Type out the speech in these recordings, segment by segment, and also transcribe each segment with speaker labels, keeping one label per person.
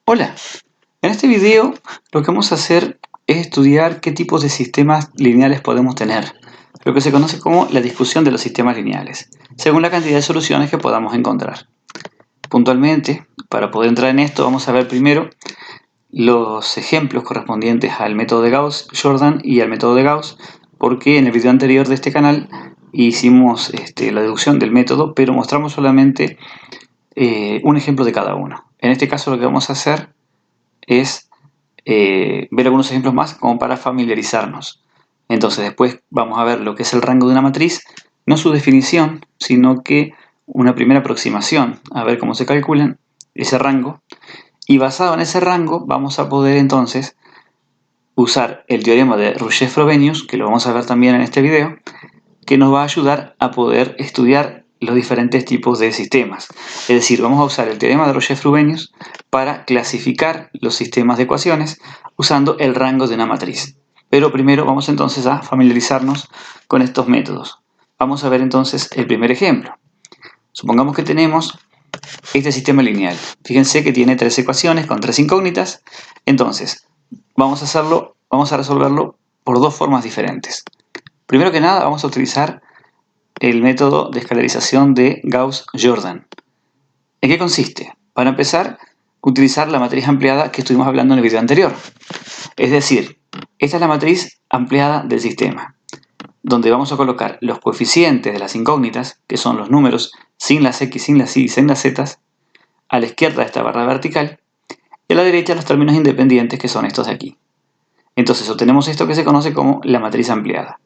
Speaker 1: Hola, en este video lo que vamos a hacer es estudiar qué tipos de sistemas lineales podemos tener, lo que se conoce como la discusión de los sistemas lineales, según la cantidad de soluciones que podamos encontrar. Puntualmente, para poder entrar en esto, vamos a ver primero los ejemplos correspondientes al método de Gauss-Jordan y al método de Gauss, porque en el video anterior de este canal hicimos la deducción del método, pero mostramos solamente un ejemplo de cada uno. En este caso lo que vamos a hacer es ver algunos ejemplos más como para familiarizarnos. Entonces después vamos a ver lo que es el rango de una matriz, no su definición, sino que una primera aproximación, a ver cómo se calculan ese rango. Y basado en ese rango vamos a poder entonces usar el teorema de Rouget-Frobenius, que lo vamos a ver también en este video, que nos va a ayudar a poder estudiar los diferentes tipos de sistemas. Es decir, vamos a usar el teorema de Rouget-Frobenius para clasificar los sistemas de ecuaciones usando el rango de una matriz. Pero primero vamos entonces a familiarizarnos con estos métodos. Vamos a ver entonces el primer ejemplo. Supongamos que tenemos este sistema lineal. Fíjense que tiene tres ecuaciones con tres incógnitas. Entonces, vamos a resolverlo por dos formas diferentes. Primero que nada, vamos a utilizar el método de escalarización de Gauss-Jordan. ¿En qué consiste? Para empezar, utilizar la matriz ampliada que estuvimos hablando en el video anterior. Es decir, esta es la matriz ampliada del sistema, donde vamos a colocar los coeficientes de las incógnitas, que son los números sin las x, sin las y y sin las z, a la izquierda de esta barra vertical, y a la derecha los términos independientes, que son estos de aquí. Entonces obtenemos esto que se conoce como la matriz ampliada.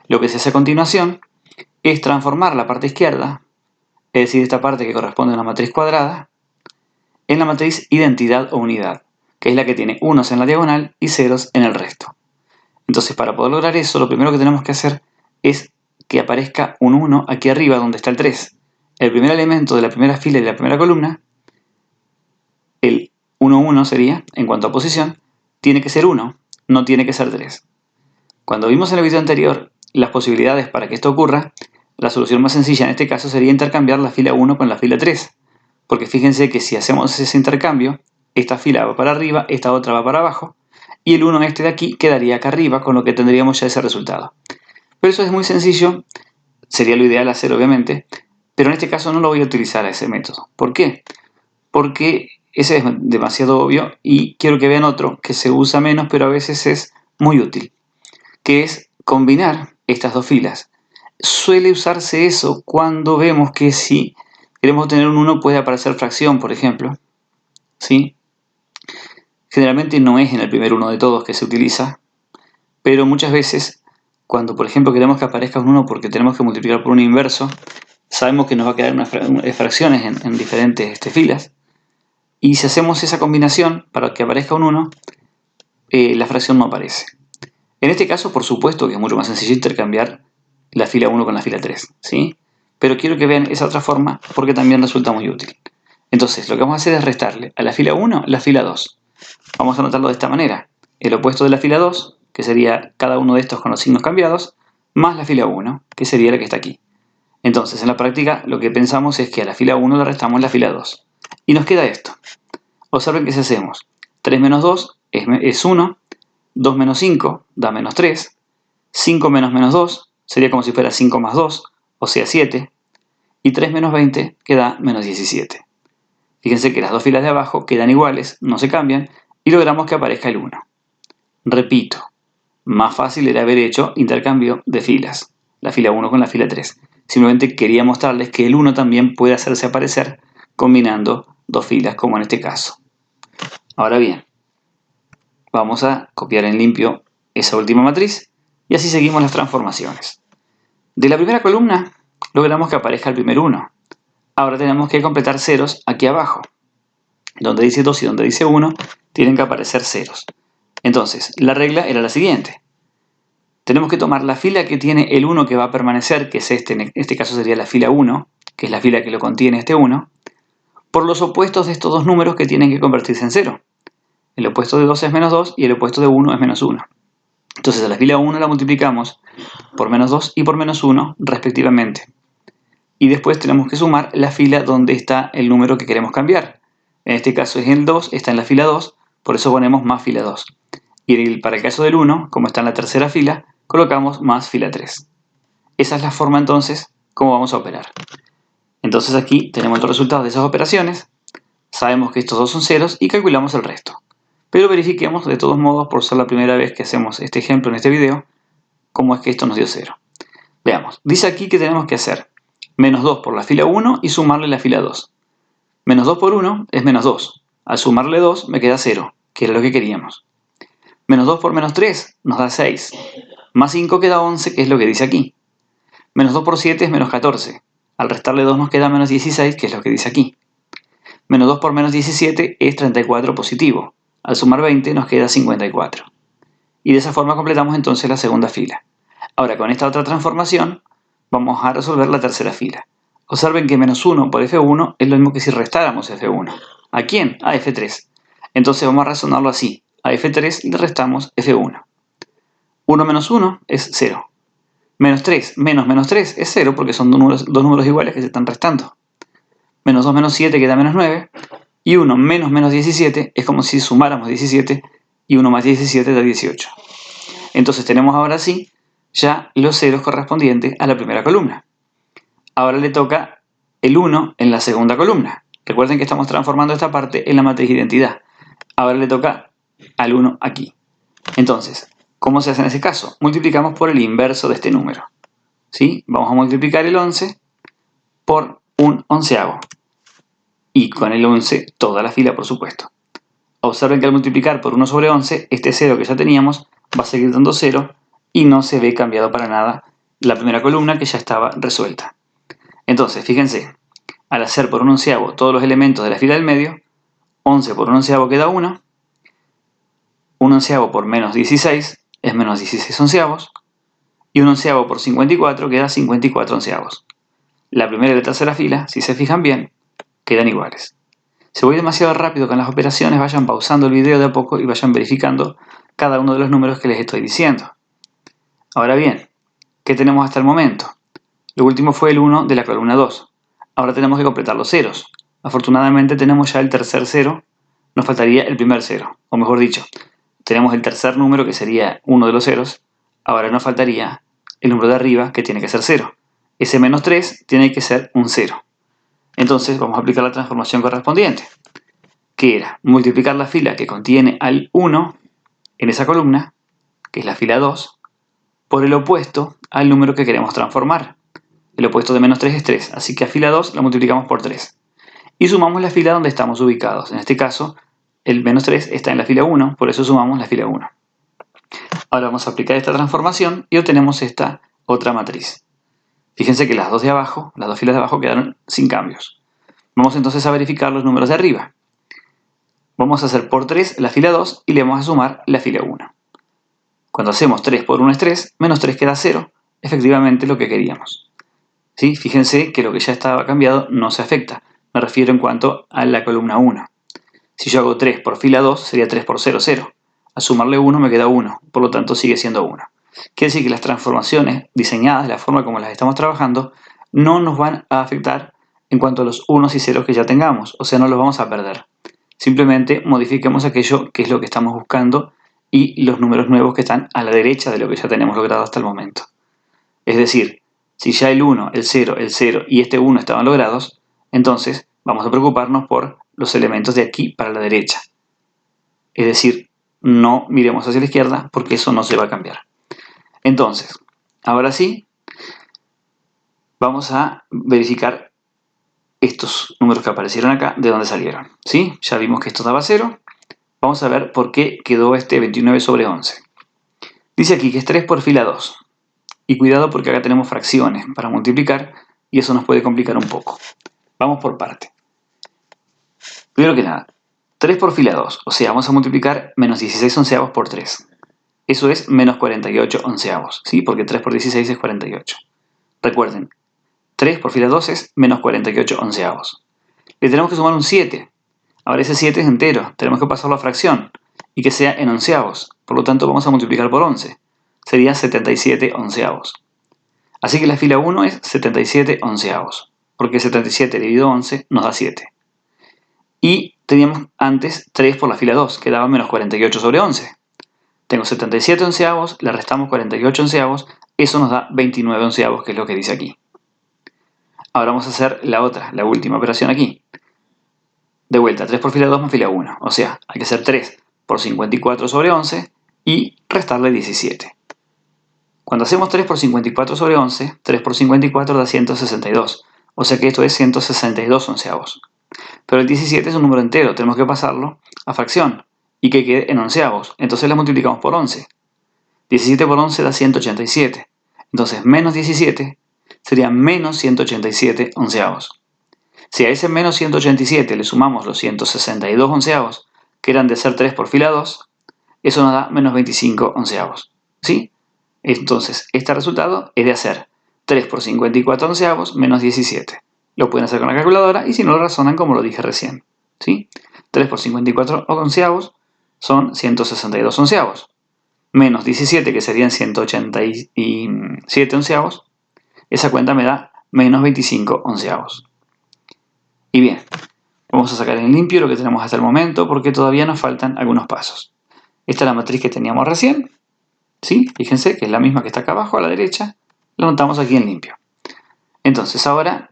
Speaker 1: Lo que se hace a continuación es transformar la parte izquierda, es decir, esta parte que corresponde a una matriz cuadrada, en la matriz identidad o unidad, que es la que tiene unos en la diagonal y ceros en el resto. Entonces, para poder lograr eso, lo primero que tenemos que hacer es que aparezca un 1 aquí arriba donde está el 3. El primer elemento de la primera fila y de la primera columna, el 1, 1 sería, en cuanto a posición, tiene que ser 1, no tiene que ser 3. Cuando vimos en el video anterior las posibilidades para que esto ocurra, la solución más sencilla en este caso sería intercambiar la fila 1 con la fila 3. Porque fíjense que si hacemos ese intercambio, esta fila va para arriba, esta otra va para abajo, y el 1 este de aquí quedaría acá arriba, con lo que tendríamos ya ese resultado. Pero eso es muy sencillo, sería lo ideal hacer obviamente, pero en este caso no lo voy a utilizar a ese método. ¿Por qué? Porque ese es demasiado obvio y quiero que vean otro que se usa menos, pero a veces es muy útil, que es combinar estas dos filas. Suele usarse eso cuando vemos que si queremos obtener un 1 puede aparecer fracción, por ejemplo. ¿Sí? Generalmente no es en el primer 1 de todos que se utiliza, pero muchas veces cuando por ejemplo queremos que aparezca un 1 porque tenemos que multiplicar por un inverso, sabemos que nos va a quedar unas fracciones en diferentes filas, y si hacemos esa combinación para que aparezca un 1, la fracción no aparece. En este caso, por supuesto que es mucho más sencillo intercambiar la fila 1 con la fila 3, ¿sí? Pero quiero que vean esa otra forma porque también resulta muy útil. Entonces, lo que vamos a hacer es restarle a la fila 1 la fila 2. Vamos a anotarlo de esta manera. El opuesto de la fila 2, que sería cada uno de estos con los signos cambiados, más la fila 1, que sería la que está aquí. Entonces, en la práctica, lo que pensamos es que a la fila 1 le restamos la fila 2. Y nos queda esto. Observen que si hacemos 3 menos 2 es 1, 2 menos 5 da menos 3, 5 menos menos 2 sería como si fuera 5 más 2, o sea 7, y 3 menos 20 queda menos 17. Fíjense que las dos filas de abajo quedan iguales, no se cambian, y logramos que aparezca el 1. Repito, más fácil era haber hecho intercambio de filas, la fila 1 con la fila 3. Simplemente quería mostrarles que el 1 también puede hacerse aparecer combinando dos filas, como en este caso. Ahora bien, vamos a copiar en limpio esa última matriz y así seguimos las transformaciones. De la primera columna logramos que aparezca el primer 1. Ahora tenemos que completar ceros aquí abajo. Donde dice 2 y donde dice 1 tienen que aparecer ceros. Entonces, la regla era la siguiente. Tenemos que tomar la fila que tiene el 1 que va a permanecer, que es en este caso sería la fila 1, que es la fila que lo contiene este 1, por los opuestos de estos dos números que tienen que convertirse en 0. El opuesto de 2 es menos 2 y el opuesto de 1 es menos 1. Entonces a la fila 1 la multiplicamos por menos 2 y por menos 1 respectivamente. Y después tenemos que sumar la fila donde está el número que queremos cambiar. En este caso es el 2, está en la fila 2, por eso ponemos más fila 2. Y para el caso del 1, como está en la tercera fila, colocamos más fila 3. Esa es la forma entonces como vamos a operar. Entonces aquí tenemos los resultados de esas operaciones, sabemos que estos dos son ceros y calculamos el resto. Pero verifiquemos de todos modos, por ser la primera vez que hacemos este ejemplo en este video, cómo es que esto nos dio 0. Veamos, dice aquí que tenemos que hacer menos 2 por la fila 1 y sumarle la fila 2. Menos 2 por 1 es menos 2. Al sumarle 2 me queda 0, que era lo que queríamos. Menos 2 por menos 3 nos da 6. Más 5 queda 11, que es lo que dice aquí. Menos 2 por 7 es menos 14. Al restarle 2 nos queda menos 16, que es lo que dice aquí. Menos 2 por menos 17 es 34 positivo. Al sumar 20 nos queda 54. Y de esa forma completamos entonces la segunda fila. Ahora con esta otra transformación vamos a resolver la tercera fila. Observen que menos 1 por F1 es lo mismo que si restáramos F1. ¿A quién? A F3. Entonces vamos a razonarlo así. A F3 le restamos F1. 1 menos 1 es 0. Menos 3 menos menos 3 es 0 porque son dos números iguales que se están restando. Menos 2 menos 7 queda menos 9. Y 1 menos menos 17 es como si sumáramos 17 y 1 más 17 da 18. Entonces tenemos ahora sí ya los ceros correspondientes a la primera columna. Ahora le toca el 1 en la segunda columna. Recuerden que estamos transformando esta parte en la matriz de identidad. Ahora le toca al 1 aquí. Entonces, ¿cómo se hace en ese caso? Multiplicamos por el inverso de este número. ¿Sí? Vamos a multiplicar el 11 por un onceavo. Y con el 11 toda la fila, por supuesto. Observen que al multiplicar por 1 sobre 11, este 0 que ya teníamos va a seguir dando 0 y no se ve cambiado para nada la primera columna que ya estaba resuelta. Entonces, fíjense, al hacer por un onceavo todos los elementos de la fila del medio, 11 por un onceavo queda 1, un onceavo por menos 16 es menos 16 onceavos, y un onceavo por 54 queda 54 onceavos. La primera y la tercera fila, si se fijan bien, quedan iguales. Si voy demasiado rápido con las operaciones, vayan pausando el video de a poco y vayan verificando cada uno de los números que les estoy diciendo. Ahora bien, ¿qué tenemos hasta el momento? Lo último fue el 1 de la columna 2. Ahora tenemos que completar los ceros. Afortunadamente tenemos ya el tercer cero, nos faltaría el primer cero, o mejor dicho, tenemos el tercer número que sería uno de los ceros, ahora nos faltaría el número de arriba que tiene que ser 0. Ese menos 3 tiene que ser un 0. Entonces vamos a aplicar la transformación correspondiente, que era multiplicar la fila que contiene al 1 en esa columna, que es la fila 2, por el opuesto al número que queremos transformar. El opuesto de menos 3 es 3, así que a fila 2 la multiplicamos por 3. Y sumamos la fila donde estamos ubicados. En este caso, el menos 3 está en la fila 1, por eso sumamos la fila 1. Ahora vamos a aplicar esta transformación y obtenemos esta otra matriz. Fíjense que las dos filas de abajo quedaron sin cambios. Vamos entonces a verificar los números de arriba. Vamos a hacer por 3 la fila 2 y le vamos a sumar la fila 1. Cuando hacemos 3 por 1 es 3, menos 3 queda 0, efectivamente lo que queríamos. ¿Sí? Fíjense que lo que ya estaba cambiado no se afecta. Me refiero en cuanto a la columna 1. Si yo hago 3 por fila 2, sería 3 por 0, 0. Al sumarle 1 me queda 1, por lo tanto sigue siendo 1. Quiere decir que las transformaciones diseñadas de la forma como las estamos trabajando no nos van a afectar en cuanto a los unos y ceros que ya tengamos, o sea, no los vamos a perder. Simplemente modifiquemos aquello que es lo que estamos buscando y los números nuevos que están a la derecha de lo que ya tenemos logrado hasta el momento. Es decir, si ya el 1, el 0 y este 1 estaban logrados, entonces vamos a preocuparnos por los elementos de aquí para la derecha. Es decir, no miremos hacia la izquierda porque eso no se va a cambiar. Entonces, ahora sí, vamos a verificar estos números que aparecieron acá, de dónde salieron. ¿Sí? Ya vimos que esto daba 0. Vamos a ver por qué quedó este 29 sobre 11. Dice aquí que es 3 por fila 2. Y cuidado porque acá tenemos fracciones para multiplicar y eso nos puede complicar un poco. Vamos por parte. Primero que nada, 3 por fila 2, o sea, vamos a multiplicar menos 16 onceavos por 3. Eso es menos 48 onceavos, ¿sí? Porque 3 por 16 es 48. Recuerden, 3 por fila 2 es menos 48 onceavos. Le tenemos que sumar un 7. Ahora ese 7 es entero, tenemos que pasarlo a fracción y que sea en onceavos. Por lo tanto vamos a multiplicar por 11. Sería 77 onceavos. Así que la fila 1 es 77 onceavos, porque 77 dividido 11 nos da 7. Y teníamos antes 3 por la fila 2, que daba menos 48 sobre 11. Tengo 77 onceavos, le restamos 48 onceavos, eso nos da 29 onceavos, que es lo que dice aquí. Ahora vamos a hacer la otra, la última operación aquí. De vuelta, 3 por fila 2 más fila 1, o sea, hay que hacer 3 por 54 sobre 11 y restarle 17. Cuando hacemos 3 por 54 sobre 11, 3 por 54 da 162, o sea que esto es 162 onceavos. Pero el 17 es un número entero, tenemos que pasarlo a fracción y que quede en onceavos, entonces la multiplicamos por 11. 17 por 11 da 187, entonces menos 17 sería menos 187 onceavos. Si a ese menos 187 le sumamos los 162 onceavos, que eran de ser 3 por fila 2, eso nos da menos 25 onceavos. ¿Sí? Entonces, este resultado es de hacer 3 por 54 onceavos menos 17. Lo pueden hacer con la calculadora y si no lo razonan como lo dije recién. ¿Sí? 3 por 54 onceavos son 162 onceavos. Menos 17, que serían 187 onceavos. Esa cuenta me da menos 25 onceavos. Y bien, vamos a sacar en limpio lo que tenemos hasta el momento porque todavía nos faltan algunos pasos. Esta es la matriz que teníamos recién. ¿Sí? Fíjense que es la misma que está acá abajo a la derecha. La anotamos aquí en limpio. Entonces ahora,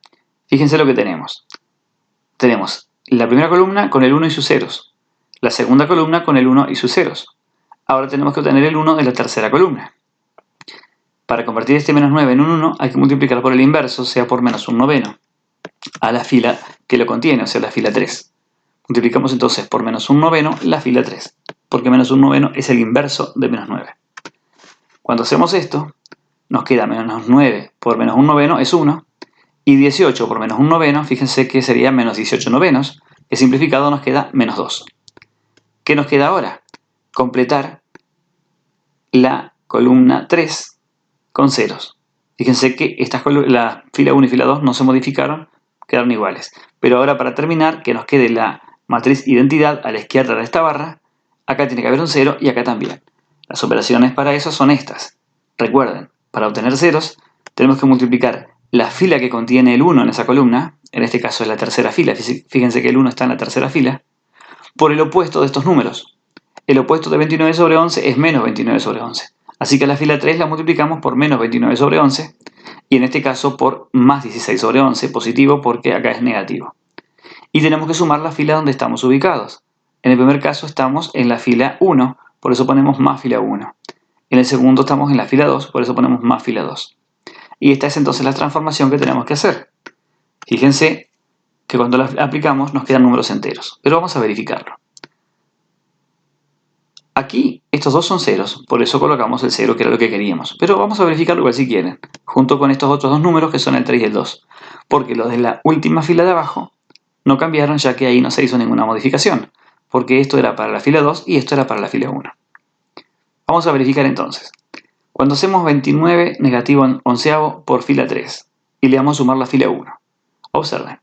Speaker 1: fíjense lo que tenemos. Tenemos la primera columna con el 1 y sus ceros. La segunda columna con el 1 y sus ceros. Ahora tenemos que obtener el 1 de la tercera columna. Para convertir este menos 9 en un 1 hay que multiplicar por el inverso, o sea por menos un noveno, a la fila que lo contiene, o sea la fila 3. Multiplicamos entonces por menos un noveno la fila 3, porque menos un noveno es el inverso de menos 9. Cuando hacemos esto, nos queda menos 9 por menos un noveno es 1, y 18 por menos un noveno, fíjense que sería menos 18 novenos, que simplificado nos queda menos 2. ¿Qué nos queda ahora? Completar la columna 3 con ceros. Fíjense que la fila 1 y fila 2 no se modificaron, quedaron iguales. Pero ahora para terminar, que nos quede la matriz identidad a la izquierda de esta barra, acá tiene que haber un 0 y acá también. Las operaciones para eso son estas. Recuerden, para obtener ceros tenemos que multiplicar la fila que contiene el 1 en esa columna, en este caso es la tercera fila, fíjense que el 1 está en la tercera fila, por el opuesto de estos números. El opuesto de 29 sobre 11 es menos 29 sobre 11. Así que la fila 3 la multiplicamos por menos 29 sobre 11 y en este caso por más 16 sobre 11, positivo porque acá es negativo. Y tenemos que sumar la fila donde estamos ubicados. En el primer caso estamos en la fila 1, por eso ponemos más fila 1. En el segundo estamos en la fila 2, por eso ponemos más fila 2. Y esta es entonces la transformación que tenemos que hacer. Fíjense que cuando la aplicamos nos quedan números enteros, pero vamos a verificarlo. Aquí estos dos son ceros, por eso colocamos el 0 que era lo que queríamos. Pero vamos a verificarlo igual si quieren, junto con estos otros dos números que son el 3 y el 2. Porque los de la última fila de abajo no cambiaron ya que ahí no se hizo ninguna modificación. Porque esto era para la fila 2 y esto era para la fila 1. Vamos a verificar entonces. Cuando hacemos 29 negativo en onceavo por fila 3 y le vamos a sumar la fila 1. Observen,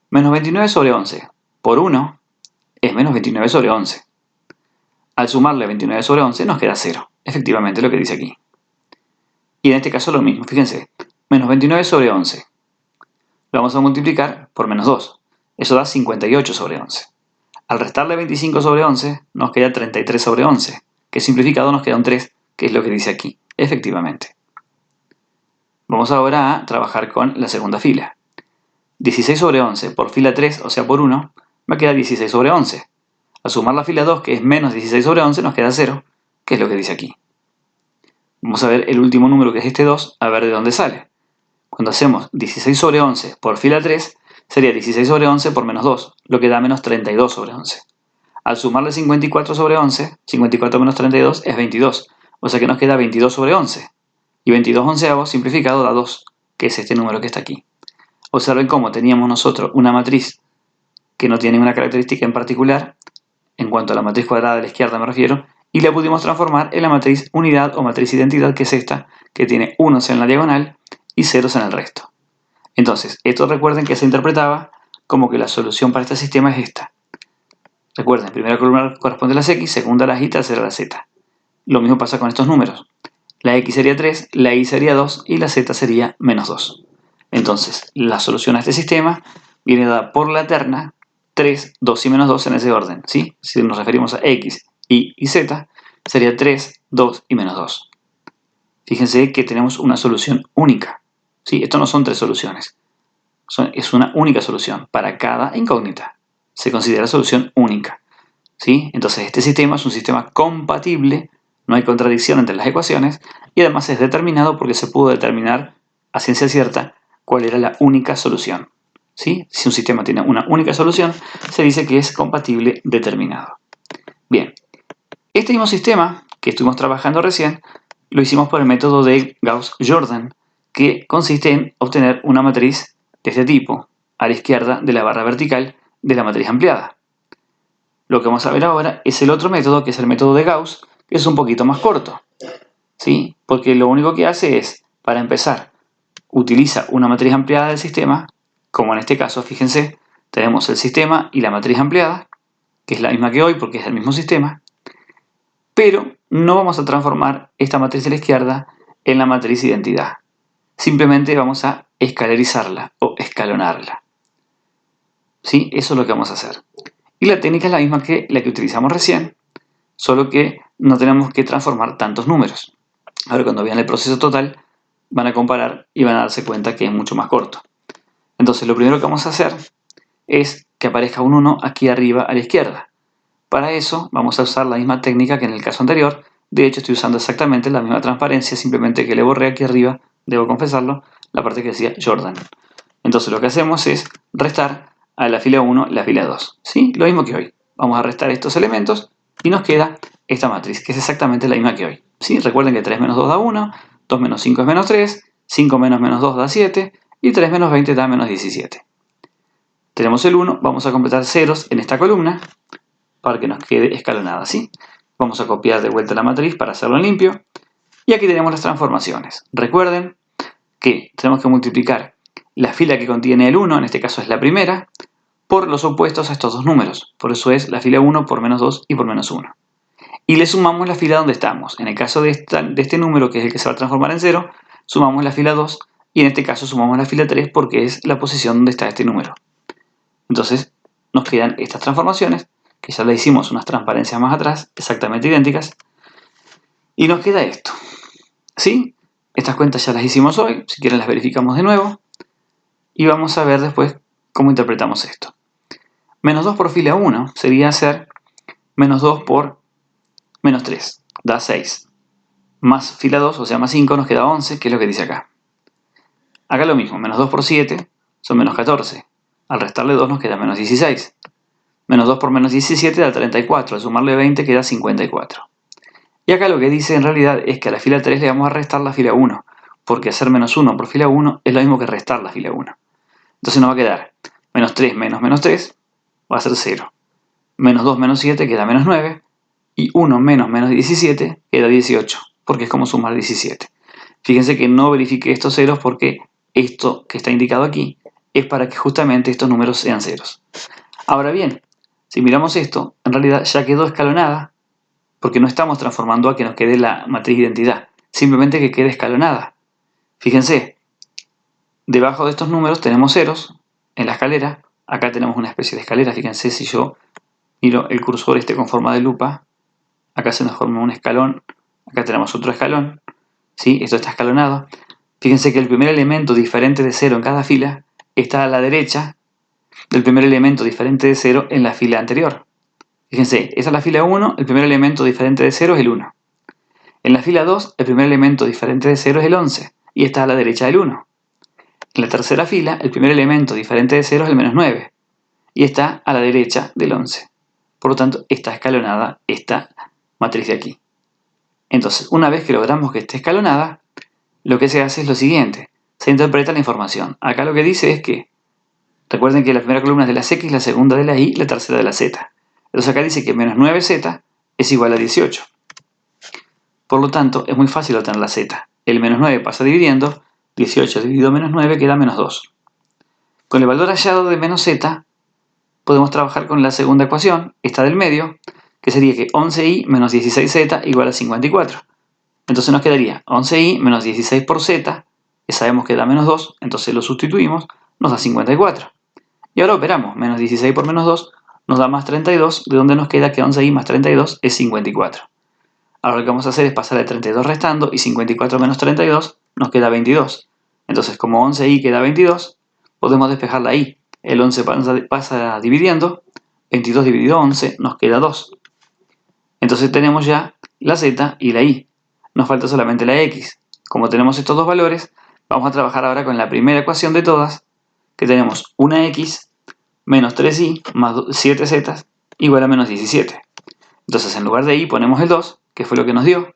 Speaker 1: menos 29 sobre 11 por 1 es menos 29 sobre 11. Al sumarle 29 sobre 11 nos queda 0, efectivamente lo que dice aquí. Y en este caso lo mismo, fíjense, menos 29 sobre 11. Lo vamos a multiplicar por menos 2, eso da 58 sobre 11. Al restarle 25 sobre 11 nos queda 33 sobre 11, que simplificado nos queda un 3, que es lo que dice aquí, efectivamente. Vamos ahora a trabajar con la segunda fila. 16 sobre 11 por fila 3, o sea por 1, me queda 16 sobre 11. Al sumar la fila 2, que es menos 16 sobre 11, nos queda 0, que es lo que dice aquí. Vamos a ver el último número, que es este 2, a ver de dónde sale. Cuando hacemos 16 sobre 11 por fila 3, sería 16 sobre 11 por menos 2, lo que da menos 32 sobre 11. Al sumarle 54 sobre 11, 54 menos 32 es 22, o sea que nos queda 22 sobre 11. Y 22 onceavos simplificado da 2, que es este número que está aquí. Observen cómo teníamos nosotros una matriz que no tiene ninguna característica en particular, en cuanto a la matriz cuadrada de la izquierda me refiero, y la pudimos transformar en la matriz unidad o matriz identidad, que es esta, que tiene unos en la diagonal y ceros en el resto. Entonces, esto recuerden que se interpretaba como que la solución para este sistema es esta. Recuerden, primera columna corresponde a las X, segunda a las Y, tercera a la Z. Lo mismo pasa con estos números. La X sería 3, la Y sería 2 y la Z sería menos 2. Entonces, la solución a este sistema viene dada por la terna 3, 2 y menos 2 en ese orden, ¿sí? Si nos referimos a X, Y y Z, sería 3, 2 y menos 2. Fíjense que tenemos una solución única, ¿sí? Esto no son tres soluciones, es una única solución para cada incógnita. Se considera solución única, ¿sí? Entonces este sistema es un sistema compatible, no hay contradicción entre las ecuaciones y además es determinado porque se pudo determinar a ciencia cierta cuál era la única solución, ¿sí? Si un sistema tiene una única solución, se dice que es compatible determinado. Bien, este mismo sistema que estuvimos trabajando recién lo hicimos por el método de Gauss-Jordan, que consiste en obtener una matriz de este tipo, a la izquierda de la barra vertical de la matriz ampliada. Lo que vamos a ver ahora es el otro método, que es el método de Gauss, que es un poquito más corto, ¿sí? Porque lo único que hace es, para empezar, utiliza una matriz ampliada del sistema, como en este caso, fíjense, tenemos el sistema y la matriz ampliada, que es la misma que hoy porque es el mismo sistema, pero no vamos a transformar esta matriz de la izquierda en la matriz identidad. Simplemente vamos a escalarizarla o escalonarla, ¿sí? Eso es lo que vamos a hacer. Y la técnica es la misma que la que utilizamos recién, solo que no tenemos que transformar tantos números. Ahora cuando vean el proceso total, van a comparar y van a darse cuenta que es mucho más corto. Entonces lo primero que vamos a hacer es que aparezca un 1 aquí arriba a la izquierda. Para eso vamos a usar la misma técnica que en el caso anterior. De hecho estoy usando exactamente la misma transparencia, simplemente que le borré aquí arriba, debo confesarlo, la parte que decía Jordan. Entonces lo que hacemos es restar a la fila 1 la fila 2. ¿Sí? Lo mismo que hoy. Vamos a restar estos elementos y nos queda esta matriz, que es exactamente la misma que hoy. ¿Sí? Recuerden que 3 menos 2 da 1, 2 menos 5 es menos 3, 5 menos menos 2 da 7 y 3 menos 20 da menos 17. Tenemos el 1, vamos a completar ceros en esta columna para que nos quede escalonada, ¿sí? Vamos a copiar de vuelta la matriz para hacerlo en limpio. Y aquí tenemos las transformaciones. Recuerden que tenemos que multiplicar la fila que contiene el 1, en este caso es la primera, por los opuestos a estos dos números. Por eso es la fila 1 por menos 2 y por menos 1. Y le sumamos la fila donde estamos. En el caso de este número, que es el que se va a transformar en 0, sumamos la fila 2 y en este caso sumamos la fila 3 porque es la posición donde está este número. Entonces nos quedan estas transformaciones, que ya le hicimos unas transparencias más atrás, exactamente idénticas, y nos queda esto, ¿sí? Estas cuentas ya las hicimos hoy, si quieren las verificamos de nuevo, y vamos a ver después cómo interpretamos esto. Menos 2 por fila 1 sería hacer menos 2 por menos 3, da 6, más fila 2, o sea más 5, nos queda 11, que es lo que dice acá. Acá lo mismo, menos 2 por 7 son menos 14, al restarle 2 nos queda menos 16. Menos 2 por menos 17 da 34, al sumarle 20 queda 54. Y acá lo que dice en realidad es que a la fila 3 le vamos a restar la fila 1, porque hacer menos 1 por fila 1 es lo mismo que restar la fila 1. Entonces nos va a quedar menos 3 menos 3 va a ser 0. Menos 2 menos 7 queda menos 9, y 1 menos menos 17 queda 18, porque es como sumar 17. Fíjense que no verifique estos ceros porque esto que está indicado aquí es para que justamente estos números sean ceros. Ahora bien, si miramos esto, en realidad ya quedó escalonada, porque no estamos transformando a que nos quede la matriz de identidad, simplemente que quede escalonada. Fíjense, debajo de estos números tenemos ceros en la escalera, acá tenemos una especie de escalera, fíjense si yo miro el cursor con forma de lupa, acá se nos forma un escalón, acá tenemos otro escalón, ¿sí? Esto está escalonado. Fíjense que el primer elemento diferente de 0 en cada fila está a la derecha del primer elemento diferente de 0 en la fila anterior. Fíjense, esa es la fila 1, el primer elemento diferente de 0 es el 1. En la fila 2, el primer elemento diferente de 0 es el 11, y está a la derecha del 1. En la tercera fila, el primer elemento diferente de 0 es el menos 9, y está a la derecha del 11. Por lo tanto, está escalonada esta matriz de aquí. Entonces, una vez que logramos que esté escalonada, lo que se hace es lo siguiente. Se interpreta la información. Acá lo que dice es que, recuerden que la primera columna es de las X, la segunda de la Y, la tercera de la Z. Entonces acá dice que menos 9z es igual a 18. Por lo tanto, es muy fácil obtener la z. El menos 9 pasa dividiendo, 18 dividido menos 9 queda menos 2. Con el valor hallado de menos z, podemos trabajar con la segunda ecuación, esta del medio, que sería que 11y menos 16z igual a 54. Entonces nos quedaría 11y menos 16 por z, que sabemos que da menos 2, entonces lo sustituimos, nos da 54. Y ahora operamos. Menos 16 por menos 2 nos da más 32, de donde nos queda que 11i más 32 es 54. Ahora lo que vamos a hacer es pasar de 32 restando y 54 menos 32 nos queda 22. Entonces, como 11i queda 22, podemos despejar la i. El 11 pasa dividiendo, 22 dividido 11 nos queda 2. Entonces tenemos ya la z y la i. Nos falta solamente la x. Como tenemos estos dos valores, vamos a trabajar ahora con la primera ecuación de todas, que tenemos una x menos 3i más 7z igual a menos 17. Entonces en lugar de i ponemos el 2, que fue lo que nos dio,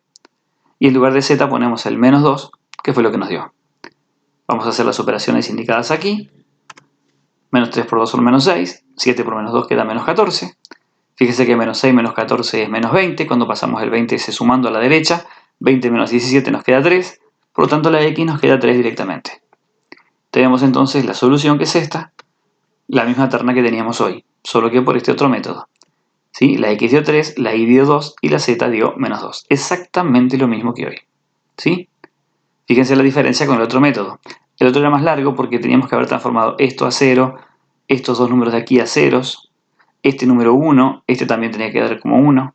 Speaker 1: y en lugar de z ponemos el menos 2, que fue lo que nos dio. Vamos a hacer las operaciones indicadas aquí. Menos 3 por 2 son menos 6, 7 por menos 2 queda menos 14. Fíjese que menos 6 menos 14 es menos 20, cuando pasamos el 20 se sumando a la derecha, 20 menos 17 nos queda 3, por lo tanto la x nos queda 3 directamente. Tenemos entonces la solución, que es esta, la misma terna que teníamos hoy, solo que por este otro método. ¿Sí? La x dio 3, la y dio 2 y la z dio menos 2. Exactamente lo mismo que hoy. ¿Sí? Fíjense la diferencia con el otro método. El otro era más largo porque teníamos que haber transformado esto a 0, estos dos números de aquí a ceros, este número 1, este también tenía que dar como 1.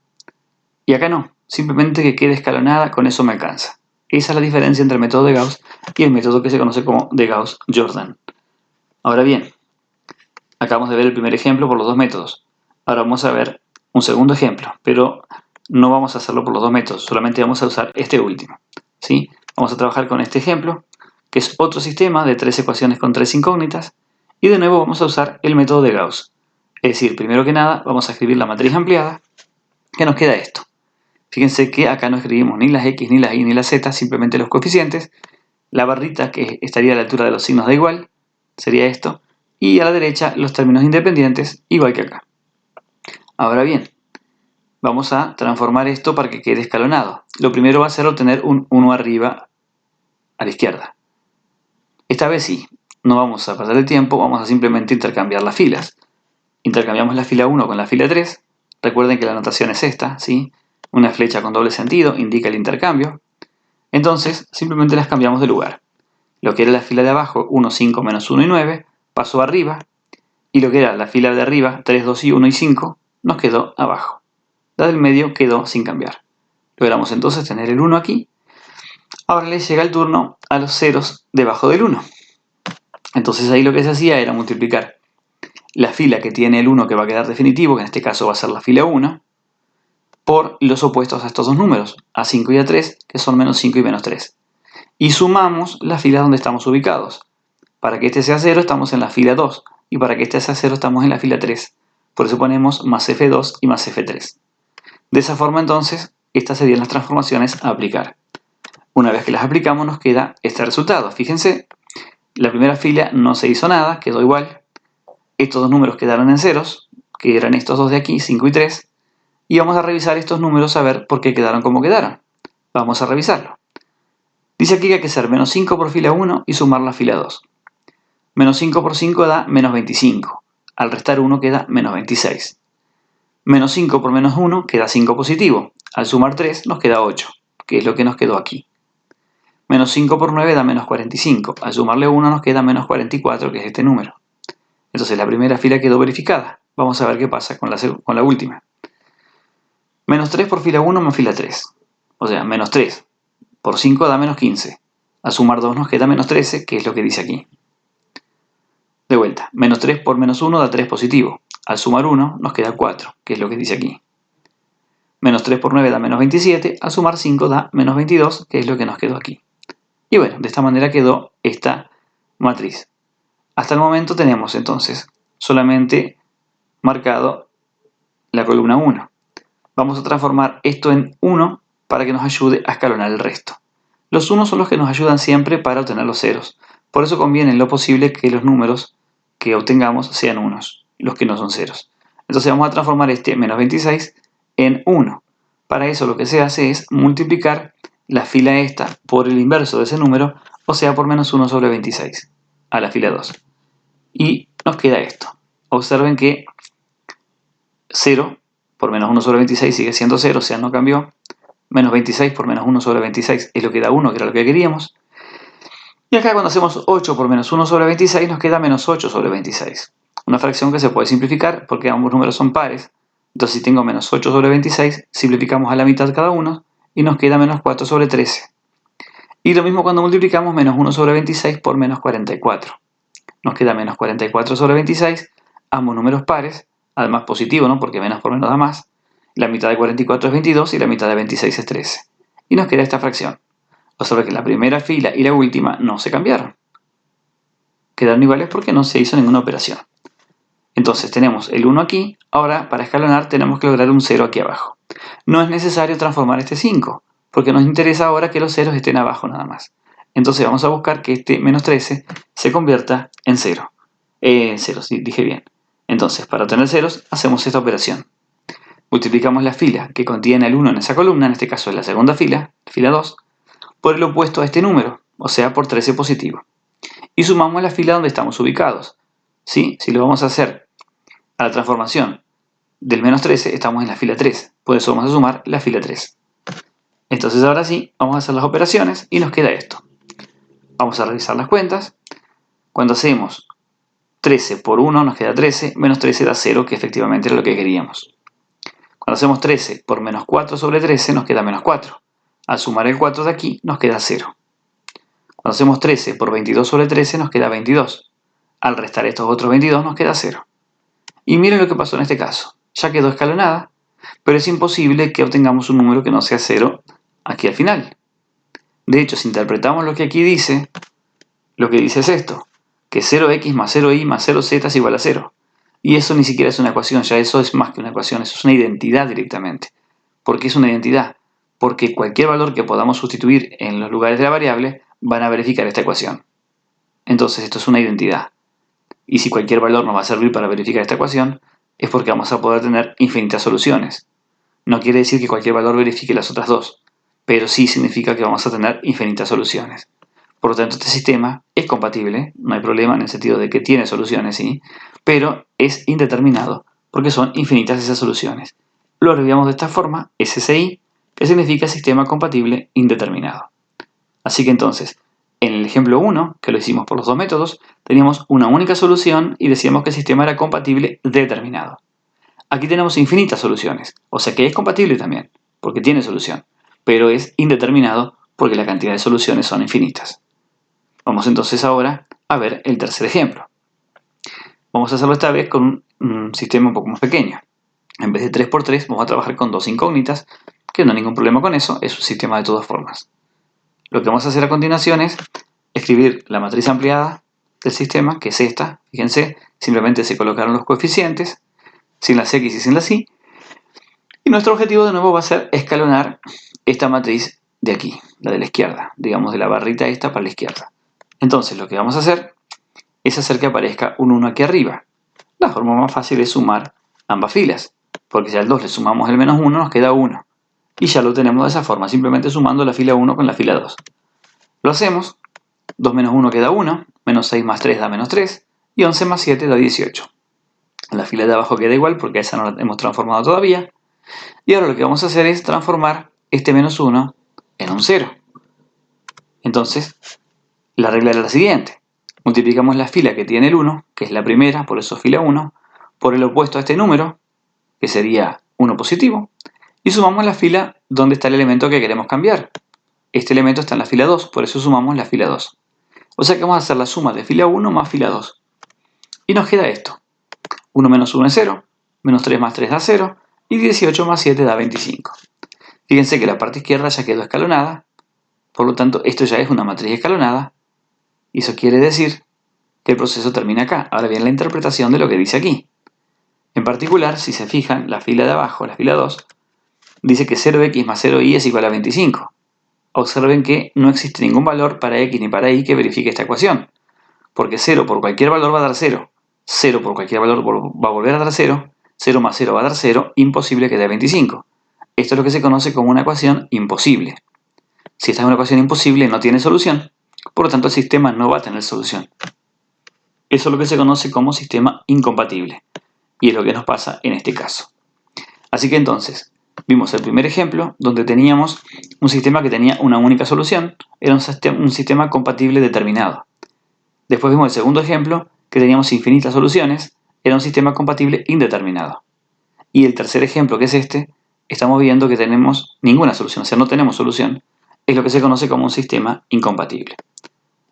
Speaker 1: Y acá no, simplemente que quede escalonada, con eso me alcanza. Esa es la diferencia entre el método de Gauss y el método que se conoce como de Gauss-Jordan. Ahora bien, acabamos de ver el primer ejemplo por los dos métodos. Ahora vamos a ver un segundo ejemplo, pero no vamos a hacerlo por los dos métodos, solamente vamos a usar este último. ¿Sí? Vamos a trabajar con este ejemplo, que es otro sistema de 3 ecuaciones con 3 incógnitas, y de nuevo vamos a usar el método de Gauss. Es decir, primero que nada vamos a escribir la matriz ampliada, que nos queda esto. Fíjense que acá no escribimos ni las x, ni las y, ni las z, simplemente los coeficientes. La barrita, que estaría a la altura de los signos da igual, sería esto, y a la derecha los términos independientes, igual que acá. Ahora bien, vamos a transformar esto para que quede escalonado. Lo primero va a ser obtener un 1 arriba a la izquierda. Esta vez sí, no vamos a perder el tiempo, vamos a simplemente intercambiar las filas. Intercambiamos la fila 1 con la fila 3. Recuerden que la notación es esta, ¿sí? Una flecha con doble sentido indica el intercambio. Entonces, simplemente las cambiamos de lugar. Lo que era la fila de abajo, 1, 5, menos 1 y 9, pasó arriba. Y lo que era la fila de arriba, 3, 2 y 1 y 5, nos quedó abajo. La del medio quedó sin cambiar. Logramos entonces tener el 1 aquí. Ahora le llega el turno a los ceros debajo del 1. Entonces ahí lo que se hacía era multiplicar la fila que tiene el 1 que va a quedar definitivo, que en este caso va a ser la fila 1, por los opuestos a estos dos números, A5 y A3, que son menos 5 y menos 3. Y sumamos las filas donde estamos ubicados. Para que este sea 0 estamos en la fila 2, y para que este sea 0 estamos en la fila 3. Por eso ponemos más F2 y más F3. De esa forma entonces, estas serían las transformaciones a aplicar. Una vez que las aplicamos nos queda este resultado. Fíjense, la primera fila no se hizo nada, quedó igual. Estos dos números quedaron en ceros, que eran estos dos de aquí, 5 y 3. Y vamos a revisar estos números a ver por qué quedaron como quedaron. Vamos a revisarlo. Dice aquí que hay que hacer menos 5 por fila 1 y sumar la fila 2. Menos 5 por 5 da menos 25. Al restar 1 queda menos 26. Menos 5 por menos 1 queda 5 positivo. Al sumar 3 nos queda 8, que es lo que nos quedó aquí. Menos 5 por 9 da menos 45. Al sumarle 1 nos queda menos 44, que es este número. Entonces la primera fila quedó verificada. Vamos a ver qué pasa con la última. Menos 3 por fila 1 más fila 3. O sea, menos 3 por 5 da menos 15. Al sumar 2 nos queda menos 13, que es lo que dice aquí. De vuelta, menos 3 por menos 1 da 3 positivo. Al sumar 1 nos queda 4, que es lo que dice aquí. Menos 3 por 9 da menos 27. Al sumar 5 da menos 22, que es lo que nos quedó aquí. Y bueno, de esta manera quedó esta matriz. Hasta el momento tenemos entonces solamente marcado la columna 1. Vamos a transformar esto en 1 para que nos ayude a escalonar el resto. Los 1 son los que nos ayudan siempre para obtener los ceros. Por eso conviene en lo posible que los números que obtengamos sean unos, los que no son ceros. Entonces vamos a transformar este menos 26 en 1. Para eso lo que se hace es multiplicar la fila esta por el inverso de ese número, o sea por menos 1 sobre 26, a la fila 2. Y nos queda esto. Observen que 0 por menos 1 sobre 26 sigue siendo 0, o sea, no cambió. Menos 26 por menos 1 sobre 26 es lo que da 1, que era lo que queríamos. Y acá cuando hacemos 8 por menos 1 sobre 26 nos queda menos 8 sobre 26. una fracción que se puede simplificar porque ambos números son pares. Entonces si tengo menos 8 sobre 26, simplificamos a la mitad cada uno y nos queda menos 4 sobre 13. Y lo mismo cuando multiplicamos menos 1 sobre 26 por menos 44. Nos queda menos 44 sobre 26, ambos números pares, además positivo, ¿no? Porque menos por menos da más. La mitad de 44 es 22 y la mitad de 26 es 13. Y nos queda esta fracción. Observa que la primera fila y la última no se cambiaron. Quedaron iguales porque no se hizo ninguna operación. Entonces tenemos el 1 aquí, ahora para escalonar tenemos que lograr un 0 aquí abajo. No es necesario transformar este 5, porque nos interesa ahora que los ceros estén abajo nada más. Entonces vamos a buscar que este menos 13 se convierta en 0. En 0, sí, dije bien. Entonces, para obtener ceros, hacemos esta operación. Multiplicamos la fila que contiene el 1 en esa columna, en este caso es la segunda fila, fila 2, por el opuesto a este número, o sea, por 13 positivo. Y sumamos la fila donde estamos ubicados. ¿Sí? Si lo vamos a hacer a la transformación del menos 13, estamos en la fila 3. Por eso vamos a sumar la fila 3. Entonces ahora sí, vamos a hacer las operaciones y nos queda esto. Vamos a revisar las cuentas. Cuando hacemos 13 por 1 nos queda 13, menos 13 da 0, que efectivamente era lo que queríamos. Cuando hacemos 13 por menos 4 sobre 13 nos queda menos 4. Al sumar el 4 de aquí nos queda 0. Cuando hacemos 13 por 22 sobre 13 nos queda 22. Al restar estos otros 22 nos queda 0. Y miren lo que pasó en este caso. Ya quedó escalonada, pero es imposible que obtengamos un número que no sea 0 aquí al final. De hecho, si interpretamos lo que aquí dice, lo que dice es esto, que 0x más 0y más 0z es igual a 0. Y eso ni siquiera es una ecuación, ya eso es más que una ecuación, eso es una identidad directamente. ¿Por qué es una identidad? Porque cualquier valor que podamos sustituir en los lugares de la variable van a verificar esta ecuación. Entonces esto es una identidad. Y si cualquier valor nos va a servir para verificar esta ecuación, es porque vamos a poder tener infinitas soluciones. No quiere decir que cualquier valor verifique las otras dos, pero sí significa que vamos a tener infinitas soluciones. Por lo tanto, este sistema es compatible, no hay problema en el sentido de que tiene soluciones, sí, pero es indeterminado, porque son infinitas esas soluciones. Lo abreviamos de esta forma, SCI, que significa sistema compatible indeterminado. Así que entonces, en el ejemplo 1, que lo hicimos por los dos métodos, teníamos una única solución y decíamos que el sistema era compatible determinado. Aquí tenemos infinitas soluciones, o sea que es compatible también, porque tiene solución, pero es indeterminado porque la cantidad de soluciones son infinitas. Vamos entonces ahora a ver el tercer ejemplo. Vamos a hacerlo esta vez con un sistema un poco más pequeño. En vez de 3×3 vamos a trabajar con dos incógnitas, que no hay ningún problema con eso, es un sistema de todas formas. Lo que vamos a hacer a continuación es escribir la matriz ampliada del sistema, que es esta. Fíjense, simplemente se colocaron los coeficientes, sin las x y sin las y. Y nuestro objetivo de nuevo va a ser escalonar esta matriz de aquí, la de la izquierda, digamos de la barrita esta para la izquierda. Entonces lo que vamos a hacer es hacer que aparezca un 1 aquí arriba. La forma más fácil es sumar ambas filas, porque si al 2 le sumamos el menos 1 nos queda 1. Y ya lo tenemos de esa forma, simplemente sumando la fila 1 con la fila 2. Lo hacemos, 2 menos 1 queda 1, menos 6 más 3 da menos 3, y 11 más 7 da 18. La fila de abajo queda igual porque esa no la hemos transformado todavía. Y ahora lo que vamos a hacer es transformar este menos 1 en un 0. Entonces, la regla era la siguiente. Multiplicamos la fila que tiene el 1, que es la primera, por eso fila 1, por el opuesto a este número, que sería 1 positivo, y sumamos la fila donde está el elemento que queremos cambiar. Este elemento está en la fila 2, por eso sumamos la fila 2. O sea que vamos a hacer la suma de fila 1 más fila 2. Y nos queda esto. 1 menos 1 es 0, menos 3 más 3 da 0, y 18 más 7 da 25. Fíjense que la parte izquierda ya quedó escalonada, por lo tanto esto ya es una matriz escalonada, y eso quiere decir que el proceso termina acá. Ahora bien, la interpretación de lo que dice aquí. En particular, si se fijan, la fila de abajo, la fila 2, dice que 0x más 0y es igual a 25. Observen que no existe ningún valor para x ni para y que verifique esta ecuación, porque 0 por cualquier valor va a dar 0, 0 por cualquier valor va a volver a dar 0, 0 más 0 va a dar 0, imposible que dé 25. Esto es lo que se conoce como una ecuación imposible. Si esta es una ecuación imposible, no tiene solución, por lo tanto el sistema no va a tener solución. Eso es lo que se conoce como sistema incompatible, y es lo que nos pasa en este caso. Así que entonces, vimos el primer ejemplo, donde teníamos un sistema que tenía una única solución, era un sistema compatible determinado. Después vimos el segundo ejemplo, que teníamos infinitas soluciones, era un sistema compatible indeterminado. Y el tercer ejemplo, que es este, estamos viendo que tenemos ninguna solución, o sea, no tenemos solución. Es lo que se conoce como un sistema incompatible.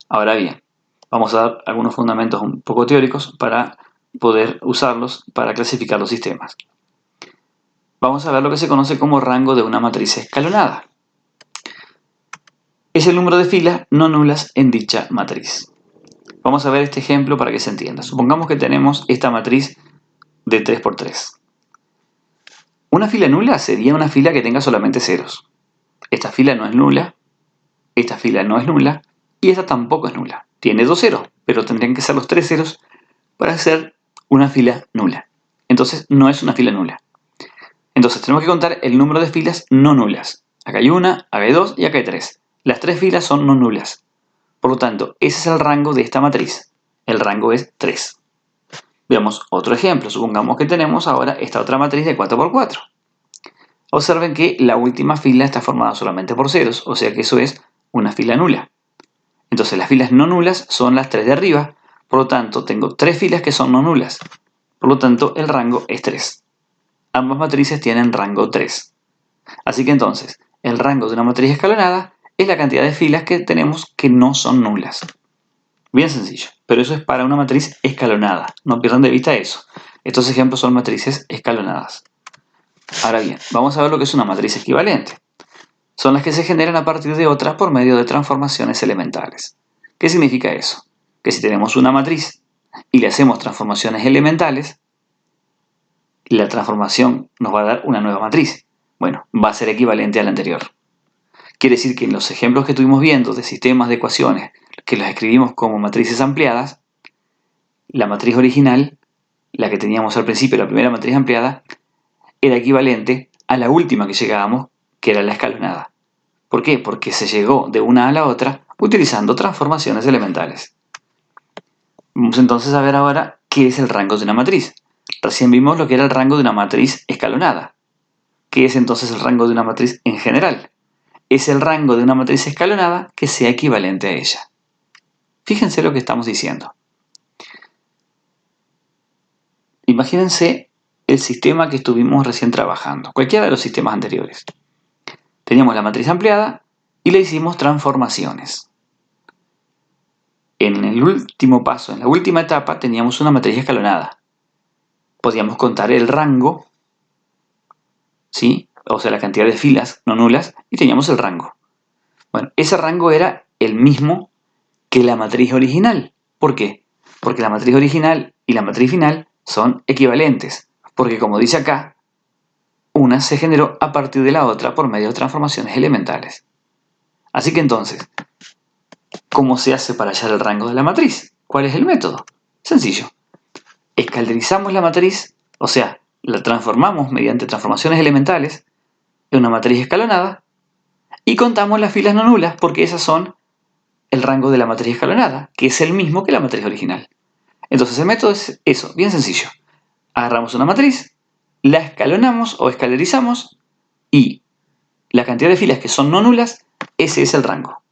Speaker 1: Ahora bien, vamos a dar algunos fundamentos un poco teóricos para poder usarlos para clasificar los sistemas. Vamos a ver lo que se conoce como rango de una matriz escalonada. Es el número de filas no nulas en dicha matriz. Vamos a ver este ejemplo para que se entienda. Supongamos que tenemos esta matriz de 3×3. Una fila nula sería una fila que tenga solamente ceros. Esta fila no es nula, esta fila no es nula y esta tampoco es nula. Tiene 2 ceros, pero tendrían que ser los 3 ceros para ser una fila nula. Entonces no es una fila nula. Entonces tenemos que contar el número de filas no nulas. Acá hay una, acá hay 2 y acá hay 3. Las 3 filas son no nulas. Por lo tanto, ese es el rango de esta matriz. El rango es 3. Veamos otro ejemplo. Supongamos que tenemos ahora esta otra matriz de 4×4. Observen que la última fila está formada solamente por ceros, o sea que eso es una fila nula. Entonces las filas no nulas son las 3 de arriba, por lo tanto tengo 3 filas que son no nulas. Por lo tanto el rango es 3. Ambas matrices tienen rango 3. Así que entonces, el rango de una matriz escalonada es la cantidad de filas que tenemos que no son nulas. Bien sencillo, pero eso es para una matriz escalonada. No pierdan de vista eso. Estos ejemplos son matrices escalonadas. Ahora bien, vamos a ver lo que es una matriz equivalente. Son las que se generan a partir de otra por medio de transformaciones elementales. ¿Qué significa eso? Que si tenemos una matriz y le hacemos transformaciones elementales, la transformación nos va a dar una nueva matriz. Bueno, va a ser equivalente a la anterior. Quiere decir que en los ejemplos que estuvimos viendo de sistemas de ecuaciones que los escribimos como matrices ampliadas, la matriz original, la que teníamos al principio, la primera matriz ampliada, era equivalente a la última que llegábamos, que era la escalonada. ¿Por qué? Porque se llegó de una a la otra utilizando transformaciones elementales. Vamos entonces a ver ahora qué es el rango de una matriz. Recién vimos lo que era el rango de una matriz escalonada. ¿Qué es entonces el rango de una matriz en general? Es el rango de una matriz escalonada que sea equivalente a ella. Fíjense lo que estamos diciendo. Imagínense el sistema que estuvimos recién trabajando, cualquiera de los sistemas anteriores. Teníamos la matriz ampliada y le hicimos transformaciones. En el último paso, en la última etapa, teníamos una matriz escalonada. Podíamos contar el rango, ¿sí? O sea, la cantidad de filas no nulas, y teníamos el rango. Bueno, ese rango era el mismo que la matriz original. ¿Por qué? Porque la matriz original y la matriz final son equivalentes. Porque como dice acá, una se generó a partir de la otra por medio de transformaciones elementales. Así que entonces, ¿cómo se hace para hallar el rango de la matriz? ¿Cuál es el método? Sencillo. Escalerizamos la matriz, o sea, la transformamos mediante transformaciones elementales en una matriz escalonada y contamos las filas no nulas porque esas son el rango de la matriz escalonada, que es el mismo que la matriz original. Entonces el método es eso, bien sencillo. Agarramos una matriz, la escalonamos o escalerizamos y la cantidad de filas que son no nulas, ese es el rango.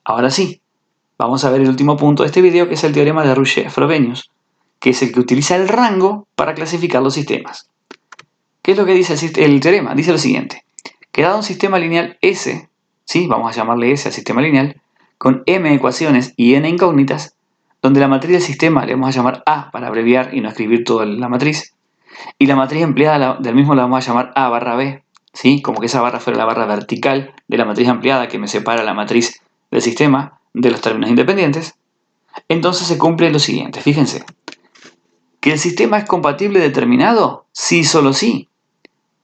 Speaker 1: Ahora sí, vamos a ver el último punto de este video, que es el teorema de Rouchet-Frobenius, que es el que utiliza el rango para clasificar los sistemas. ¿Qué es lo que dice el teorema? Dice lo siguiente, que dado un sistema lineal S, ¿sí? Vamos a llamarle S al sistema lineal, con m ecuaciones y n incógnitas, donde la matriz del sistema le vamos a llamar A para abreviar y no escribir toda la matriz, y la matriz empleada del mismo la vamos a llamar A barra B, ¿sí? Como que esa barra fuera la barra vertical de la matriz ampliada que me separa la matriz del sistema de los términos independientes. Entonces se cumple lo siguiente, fíjense, que el sistema es compatible determinado sí y solo sí.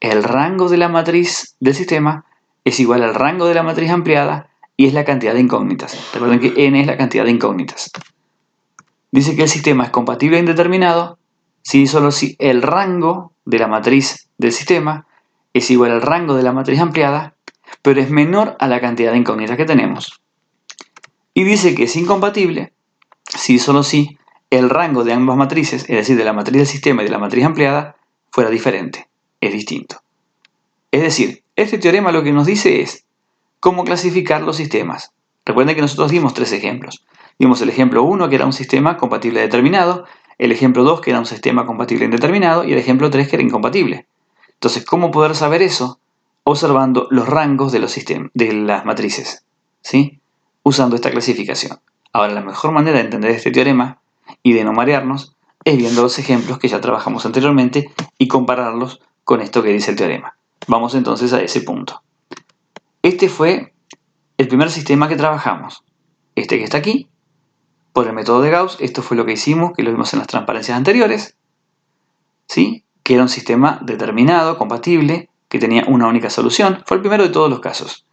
Speaker 1: El rango de la matriz del sistema es igual al rango de la matriz ampliada y es la cantidad de incógnitas. Recuerden que n es la cantidad de incógnitas. Dice que el sistema es compatible e indeterminado si y solo si el rango de la matriz del sistema es igual al rango de la matriz ampliada, pero es menor a la cantidad de incógnitas que tenemos. Y dice que es incompatible si y solo si el rango de ambas matrices, es decir, de la matriz del sistema y de la matriz ampliada, fuera diferente, es distinto. Es decir, este teorema lo que nos dice es cómo clasificar los sistemas. Recuerden que nosotros dimos 3 ejemplos. Vimos el ejemplo 1, que era un sistema compatible determinado, el ejemplo 2 que era un sistema compatible indeterminado y el ejemplo 3 que era incompatible. Entonces, ¿cómo poder saber eso? Observando los rangos de las matrices, ¿sí? Usando esta clasificación. Ahora, la mejor manera de entender este teorema y de no marearnos es viendo los ejemplos que ya trabajamos anteriormente y compararlos con esto que dice el teorema. Vamos entonces a ese punto. Este fue el primer sistema que trabajamos. Este que está aquí, por el método de Gauss, esto fue lo que hicimos, que lo vimos en las transparencias anteriores, ¿sí? Que era un sistema determinado, compatible, que tenía una única solución. Fue el primero de todos los casos.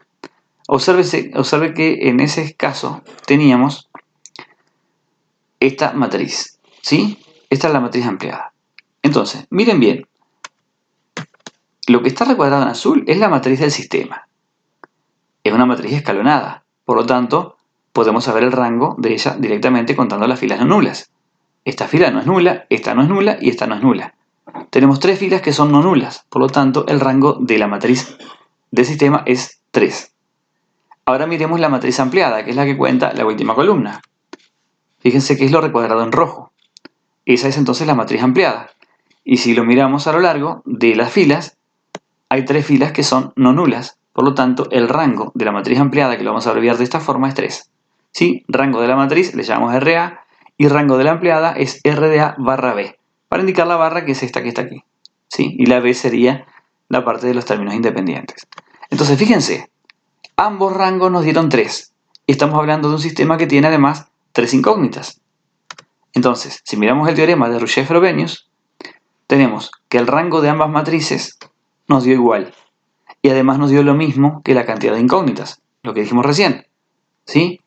Speaker 1: Observe que en ese caso teníamos esta matriz, ¿sí? Esta es la matriz ampliada. Entonces, miren bien, lo que está recuadrado en azul es la matriz del sistema. Es una matriz escalonada, por lo tanto, podemos saber el rango de ella directamente contando las filas no nulas. Esta fila no es nula, esta no es nula y esta no es nula. Tenemos 3 filas que son no nulas, por lo tanto, el rango de la matriz del sistema es 3. Ahora miremos la matriz ampliada, que es la que cuenta la última columna. Fíjense que es lo recuadrado en rojo. Esa es entonces la matriz ampliada. Y si lo miramos a lo largo de las filas, hay 3 filas que son no nulas. Por lo tanto, el rango de la matriz ampliada, que lo vamos a abreviar de esta forma, es 3. ¿Sí? Rango de la matriz le llamamos RA y rango de la ampliada es RDA barra B, para indicar la barra que es esta que está aquí. ¿Sí? Y la B sería la parte de los términos independientes. Entonces, fíjense, ambos rangos nos dieron 3. Y estamos hablando de un sistema que tiene además 3 incógnitas. Entonces, si miramos el teorema de Richet-Frobenius, tenemos que el rango de ambas matrices nos dio igual. Y además nos dio lo mismo que la cantidad de incógnitas, lo que dijimos recién. ¿Sí?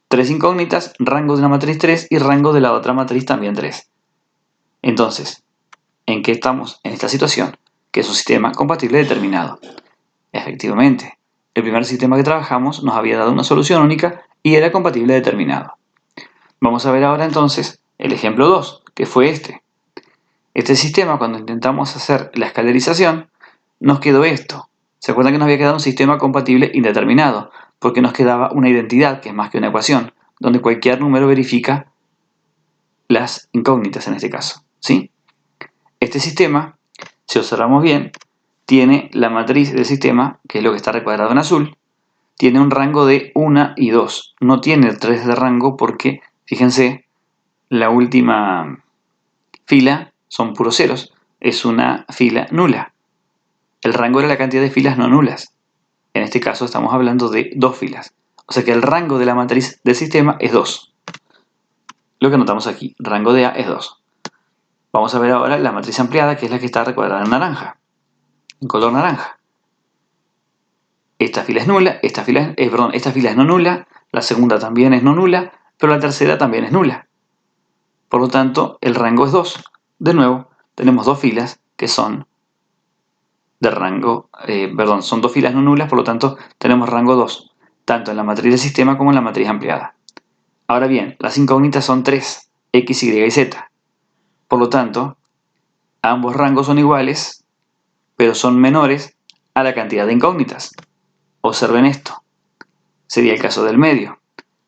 Speaker 1: 3 incógnitas, rango de una matriz 3 y rango de la otra matriz también 3. Entonces, ¿en qué estamos en esta situación? Que es un sistema compatible determinado. Efectivamente, el primer sistema que trabajamos nos había dado una solución única y era compatible determinado. Vamos a ver ahora entonces el ejemplo 2, que fue este. Este sistema, cuando intentamos hacer la escalarización, nos quedó esto. ¿Se acuerdan que nos había quedado un sistema compatible indeterminado? Porque nos quedaba una identidad, que es más que una ecuación, donde cualquier número verifica las incógnitas en este caso, ¿sí? Este sistema, si observamos bien, tiene la matriz del sistema, que es lo que está recuadrado en azul, tiene un rango de 1 y 2. No tiene 3 de rango porque, fíjense, la última fila son puros ceros. Es una fila nula. El rango era la cantidad de filas no nulas. En este caso estamos hablando de 2 filas. O sea que el rango de la matriz del sistema es 2. Lo que anotamos aquí, rango de A es 2. Vamos a ver ahora la matriz ampliada, que es la que está recuadrada en naranja, en color naranja. Esta fila es nula, esta fila es no nula, la segunda también es no nula, pero la tercera también es nula. Por lo tanto, el rango es 2. De nuevo, tenemos 2 filas que son de rango, son 2 filas no nulas, por lo tanto tenemos rango 2, tanto en la matriz del sistema como en la matriz ampliada. Ahora bien, las incógnitas son 3, x, y y z. Por lo tanto, ambos rangos son iguales, pero son menores a la cantidad de incógnitas. Observen esto. Sería el caso del medio.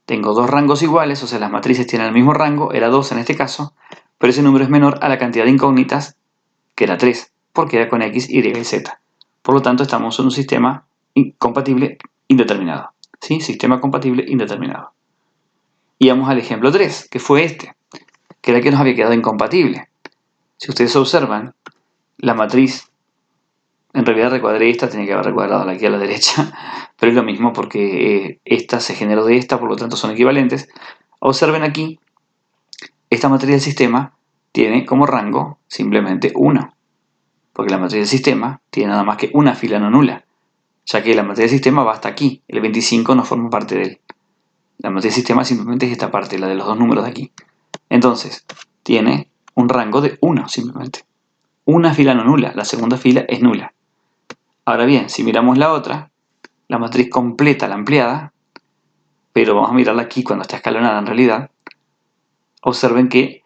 Speaker 1: Tengo 2 rangos iguales, o sea, las matrices tienen el mismo rango, era 2 en este caso, pero ese número es menor a la cantidad de incógnitas, que era 3, porque era con x, y y z. Por lo tanto, estamos en un sistema compatible indeterminado. ¿Sí? Sistema compatible indeterminado. Y vamos al ejemplo 3, que fue este, que era el que nos había quedado incompatible. Si ustedes observan, la matriz, en realidad recuadré esta, tenía que haber recuadrado aquí a la derecha, pero es lo mismo porque esta se generó de esta, por lo tanto son equivalentes. Observen aquí, esta matriz del sistema tiene como rango simplemente 1, porque la matriz del sistema tiene nada más que una fila no nula, ya que la matriz del sistema va hasta aquí, el 25 no forma parte de él. La matriz del sistema simplemente es esta parte, la de los 2 números de aquí. Entonces, tiene un rango de 1 simplemente. Una fila no nula, la segunda fila es nula. Ahora bien, si miramos la otra, la matriz completa, la ampliada, pero vamos a mirarla aquí cuando está escalonada en realidad, observen que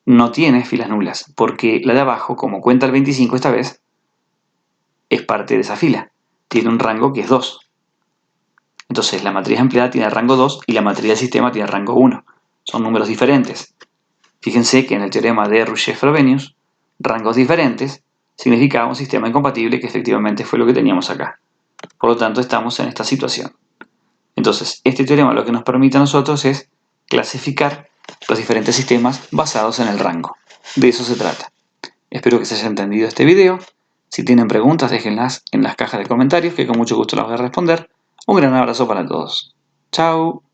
Speaker 1: no tiene filas nulas, porque la de abajo, como cuenta el 25 esta vez, es parte de esa fila. Tiene un rango que es 2. Entonces la matriz ampliada tiene rango 2 y la matriz del sistema tiene rango 1. Son números diferentes. Fíjense que en el teorema de Rouchet-Frobenius, rangos diferentes significaba un sistema incompatible, que efectivamente fue lo que teníamos acá. Por lo tanto, estamos en esta situación. Entonces, este teorema lo que nos permite a nosotros es clasificar los diferentes sistemas basados en el rango. De eso se trata. Espero que se haya entendido este video. Si tienen preguntas, déjenlas en las cajas de comentarios, que con mucho gusto las voy a responder. Un gran abrazo para todos. Chao.